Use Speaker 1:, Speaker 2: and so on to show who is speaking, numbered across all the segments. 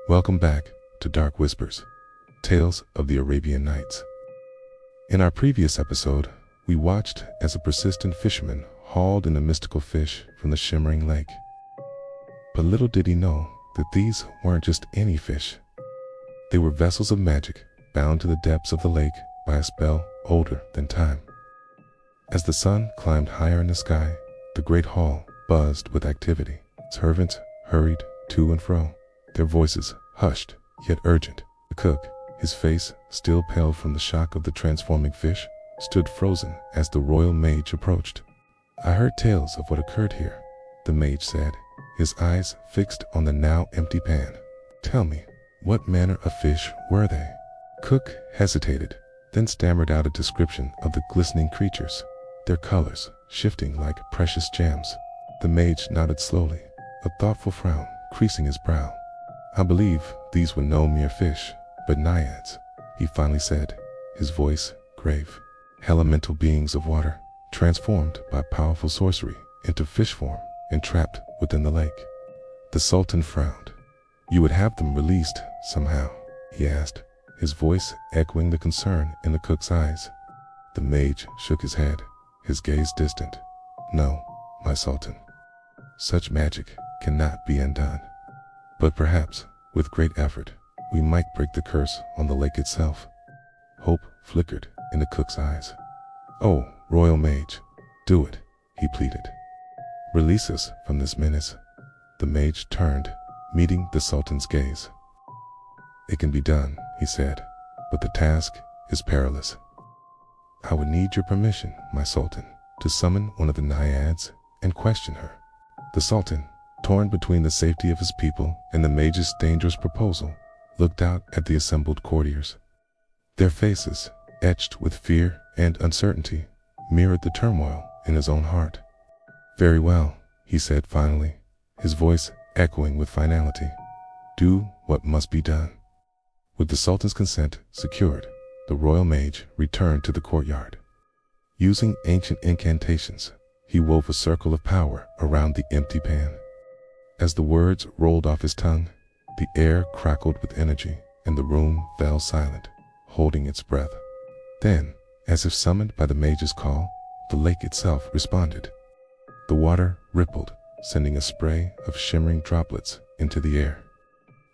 Speaker 1: Welcome back to Dark Whispers, Tales of the Arabian Nights. In our previous episode, we watched as a persistent fisherman hauled in a mystical fish from the shimmering lake. But little did he know that these weren't just any fish. They were vessels of magic bound to the depths of the lake by a spell older than time. As the sun climbed higher in the sky, the great hall buzzed with activity. Servants hurried to and fro, their voices hushed yet urgent. The cook, his face still pale from the shock of the transforming fish, stood frozen as the royal mage approached. "I heard tales of what occurred here," the mage said, his eyes fixed on the now empty pan. "Tell me, what manner of fish were they?" Cook hesitated, then stammered out a description of the glistening creatures, their colors shifting like precious gems. The mage nodded slowly, a thoughtful frown creasing his brow. "I believe these were no mere fish, but naiads," he finally said, his voice grave. "Elemental beings of water, transformed by powerful sorcery into fish form and trapped within the lake." The Sultan frowned. "You would have them released somehow?" he asked, his voice echoing the concern in the cook's eyes. The mage shook his head, his gaze distant. "No, my Sultan. Such magic cannot be undone. But perhaps, with great effort, we might break the curse on the lake itself." Hope flickered in the cook's eyes. "Oh, royal mage, do it," he pleaded. "Release us from this menace." The mage turned, meeting the Sultan's gaze. "It can be done," he said, "but the task is perilous. I would need your permission, my Sultan, to summon one of the naiads and question her." The Sultan, torn between the safety of his people and the mage's dangerous proposal, looked out at the assembled courtiers. Their faces, etched with fear and uncertainty, mirrored the turmoil in his own heart. "Very well," he said finally, his voice echoing with finality. "Do what must be done." With the Sultan's consent secured, the royal mage returned to the courtyard. Using ancient incantations, he wove a circle of power around the empty pan. As the words rolled off his tongue, the air crackled with energy and the room fell silent, holding its breath. Then, as if summoned by the mage's call, the lake itself responded. The water rippled, sending a spray of shimmering droplets into the air.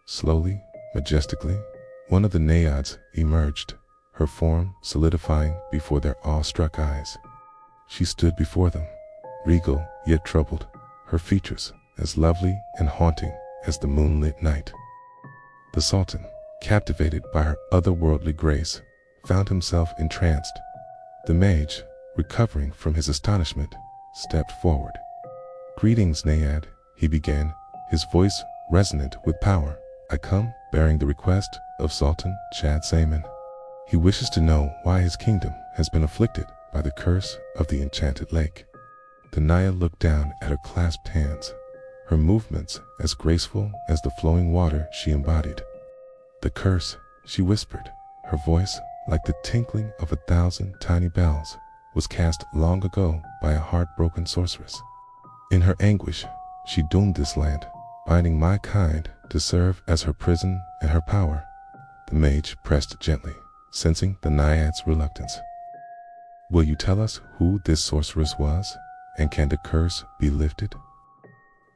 Speaker 1: Slowly, majestically, one of the naiads emerged, her form solidifying before their awestruck eyes. She stood before them, regal yet troubled, her features as lovely and haunting as the moonlit night. The Sultan, captivated by her otherworldly grace, found himself entranced. The mage, recovering from his astonishment, stepped forward. "Greetings, naiad," he began, his voice resonant with power. "I come bearing the request of Sultan Scheherazade. He wishes to know why his kingdom has been afflicted by the curse of the enchanted lake." The naiad looked down at her clasped hands, her movements as graceful as the flowing water she embodied. "The curse," she whispered, her voice like the tinkling of 1,000 tiny bells, "was cast long ago by a heartbroken sorceress. In her anguish, she doomed this land, binding my kind to serve as her prison and her power." The mage pressed gently, sensing the naiad's reluctance. "Will you tell us who this sorceress was, and can the curse be lifted?"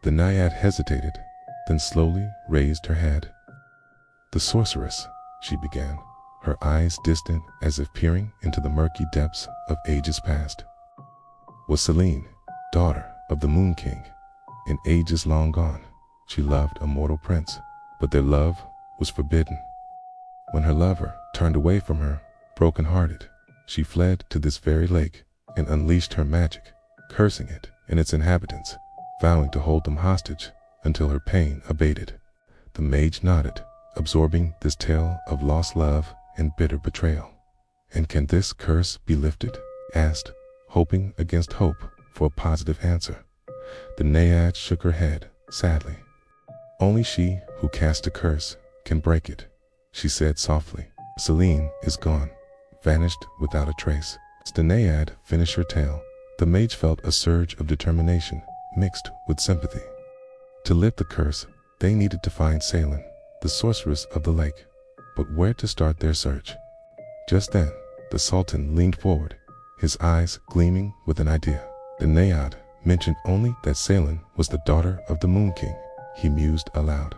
Speaker 1: The naiad hesitated, then slowly raised her head. "The sorceress," she began, her eyes distant as if peering into the murky depths of ages past, "was Selene, daughter of the Moon King. In ages long gone, she loved a mortal prince, but their love was forbidden. When her lover turned away from her, broken-hearted, she fled to this very lake and unleashed her magic, cursing it and its inhabitants, vowing to hold them hostage until her pain abated." The mage nodded, absorbing this tale of lost love and bitter betrayal. "And can this curse be lifted?" asked, hoping against hope for a positive answer. The naiad shook her head sadly. "Only she who cast a curse can break it," she said softly. "Selene is gone, vanished without a trace." As the naiad finished her tale, the mage felt a surge of determination mixed with sympathy. To lift the curse, they needed to find Selene, the sorceress of the lake, but where to start their search? Just then, the Sultan leaned forward, his eyes gleaming with an idea. The Naiad mentioned only that Selen was the daughter of the Moon King. He mused aloud.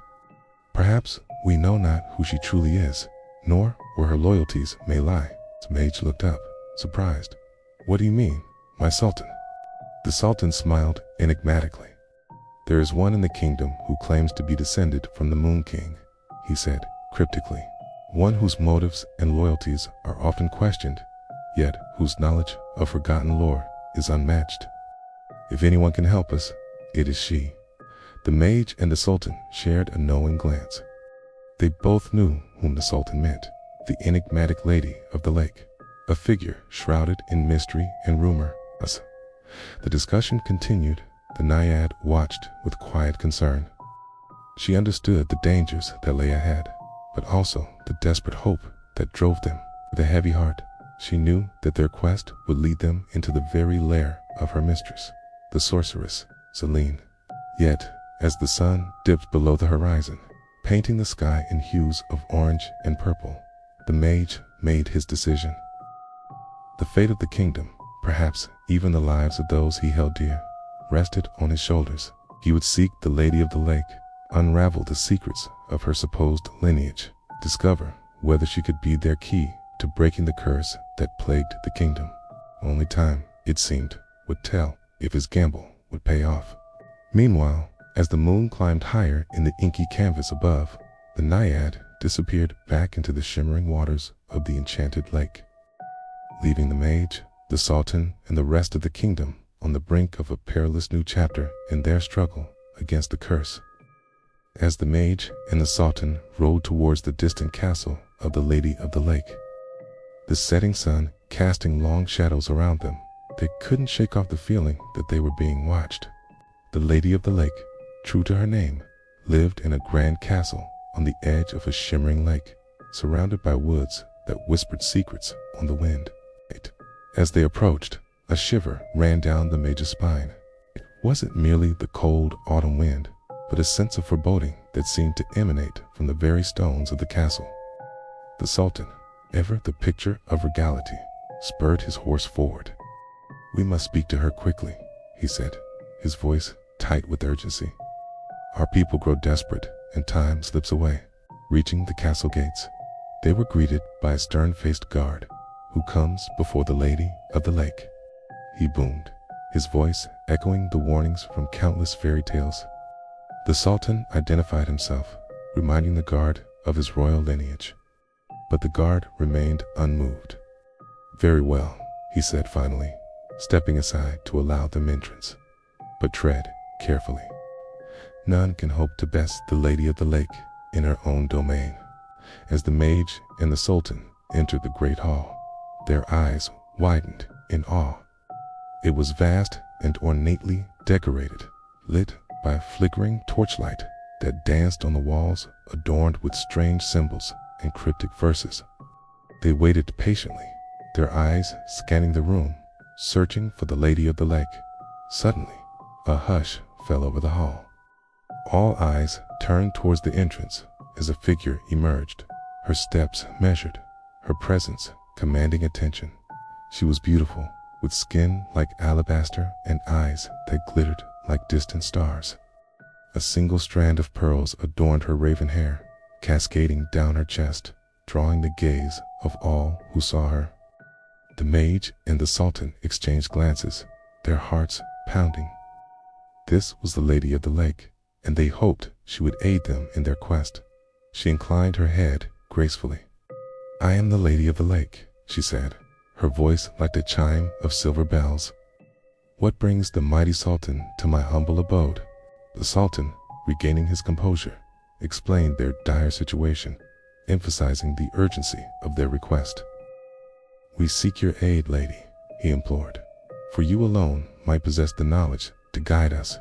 Speaker 1: Perhaps we know not who she truly is, nor where her loyalties may lie. The mage looked up, surprised. What do you mean, my Sultan? The Sultan smiled enigmatically. There is one in the kingdom who claims to be descended from the Moon King, he said cryptically. One whose motives and loyalties are often questioned, yet whose knowledge of forgotten lore is unmatched. If anyone can help us, it is she. The mage and the Sultan shared a knowing glance. They both knew whom the Sultan meant, the enigmatic lady of the lake, a figure shrouded in mystery and rumor. The discussion continued. The Naiad watched with quiet concern. She understood the dangers that lay ahead, but also the desperate hope that drove them. With a heavy heart, she knew that their quest would lead them into the very lair of her mistress, the sorceress, Selene. Yet, as the sun dipped below the horizon, painting the sky in hues of orange and purple, the mage made his decision. The fate of the kingdom, perhaps even the lives of those he held dear, rested on his shoulders. He would seek the Lady of the Lake, unravel the secrets of her supposed lineage, discover whether she could be their key to breaking the curse that plagued the kingdom. Only time, it seemed, would tell if his gamble would pay off. Meanwhile, as the moon climbed higher in the inky canvas above, the Naiad disappeared back into the shimmering waters of the enchanted lake, leaving the mage, the Sultan, and the rest of the kingdom on the brink of a perilous new chapter in their struggle against the curse. As the mage and the Sultan rode towards the distant castle of the Lady of the Lake, the setting sun casting long shadows around them, they couldn't shake off the feeling that they were being watched. The Lady of the Lake, true to her name, lived in a grand castle on the edge of a shimmering lake, surrounded by woods that whispered secrets on the wind. As they approached, a shiver ran down the mage's spine. It wasn't merely the cold autumn wind, but a sense of foreboding that seemed to emanate from the very stones of the castle. The Sultan, ever the picture of regality, spurred his horse forward. We must speak to her quickly, he said, his voice tight with urgency. Our people grow desperate and time slips away. Reaching the castle gates, they were greeted by a stern-faced guard. Who comes before the Lady of the Lake? He boomed, his voice echoing the warnings from countless fairy tales. The Sultan identified himself, reminding the guard of his royal lineage. But the guard remained unmoved. Very well, he said finally, stepping aside to allow them entrance. But tread carefully. None can hope to best the Lady of the Lake in her own domain. As the mage and the Sultan entered the great hall, their eyes widened in awe. It was vast and ornately decorated, lit by a flickering torchlight that danced on the walls adorned with strange symbols and cryptic verses. They waited patiently, their eyes scanning the room, searching for the Lady of the Lake. Suddenly, a hush fell over the hall. All eyes turned towards the entrance as a figure emerged, her steps measured, her presence commanding attention. She was beautiful, with skin like alabaster and eyes that glittered like distant stars. A single strand of pearls adorned her raven hair, cascading down her chest, drawing the gaze of all who saw her. The mage and the Sultan exchanged glances, their hearts pounding. This was the Lady of the Lake, and they hoped she would aid them in their quest. She inclined her head gracefully. I am the Lady of the Lake, she said, her voice like the chime of silver bells. What brings the mighty Sultan to my humble abode? The Sultan, regaining his composure, explained their dire situation, emphasizing the urgency of their request. We seek your aid, lady, he implored, for you alone might possess the knowledge to guide us.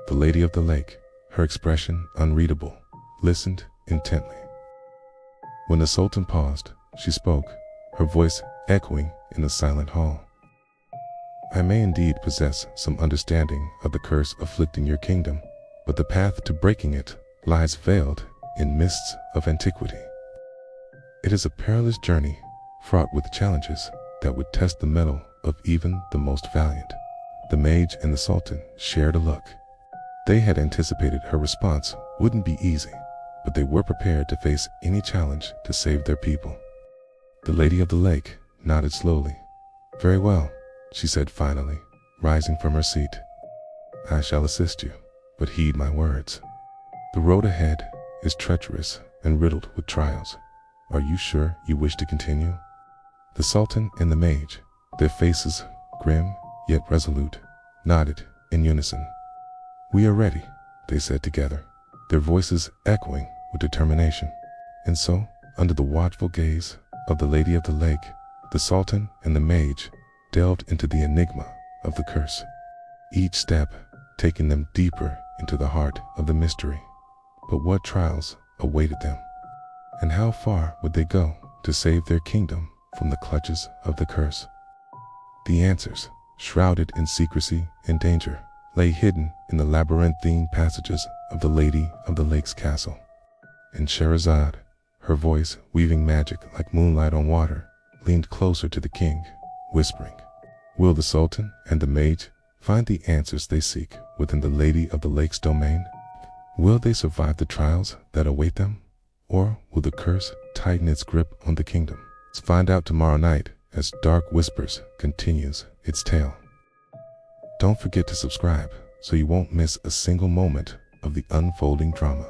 Speaker 1: The Lady of the Lake, her expression unreadable, listened intently. When the Sultan paused, she spoke, her voice echoing in the silent hall. I may indeed possess some understanding of the curse afflicting your kingdom, but the path to breaking it lies veiled in mists of antiquity. It is a perilous journey, fraught with challenges that would test the mettle of even the most valiant. The mage and the sultan shared a look. They had anticipated her response wouldn't be easy, but they were prepared to face any challenge to save their people. The lady of the lake nodded slowly. "Very well," she said finally, rising from her seat. "I shall assist you, but heed my words. The road ahead is treacherous and riddled with trials. Are you sure you wish to continue?" The sultan and the mage, their faces grim yet resolute, nodded in unison. "We are ready," they said together, their voices echoing with determination. And so, under the watchful gaze of the lady of the lake, the sultan and the mage delved into the enigma of the curse, each step taking them deeper into the heart of the mystery. But what trials awaited them? And how far would they go to save their kingdom from the clutches of the curse? The answers, shrouded in secrecy and danger, lay hidden in the labyrinthine passages of the Lady of the Lake's castle. And Scheherazade, her voice weaving magic like moonlight on water, leaned closer to the king, whispering, "Will the sultan and the mage find the answers they seek within the Lady of the Lake's domain? Will they survive the trials that await them? Or will the curse tighten its grip on the kingdom?" Let's find out tomorrow night as Dark Whispers continues its tale. Don't forget to subscribe so you won't miss a single moment of the unfolding drama.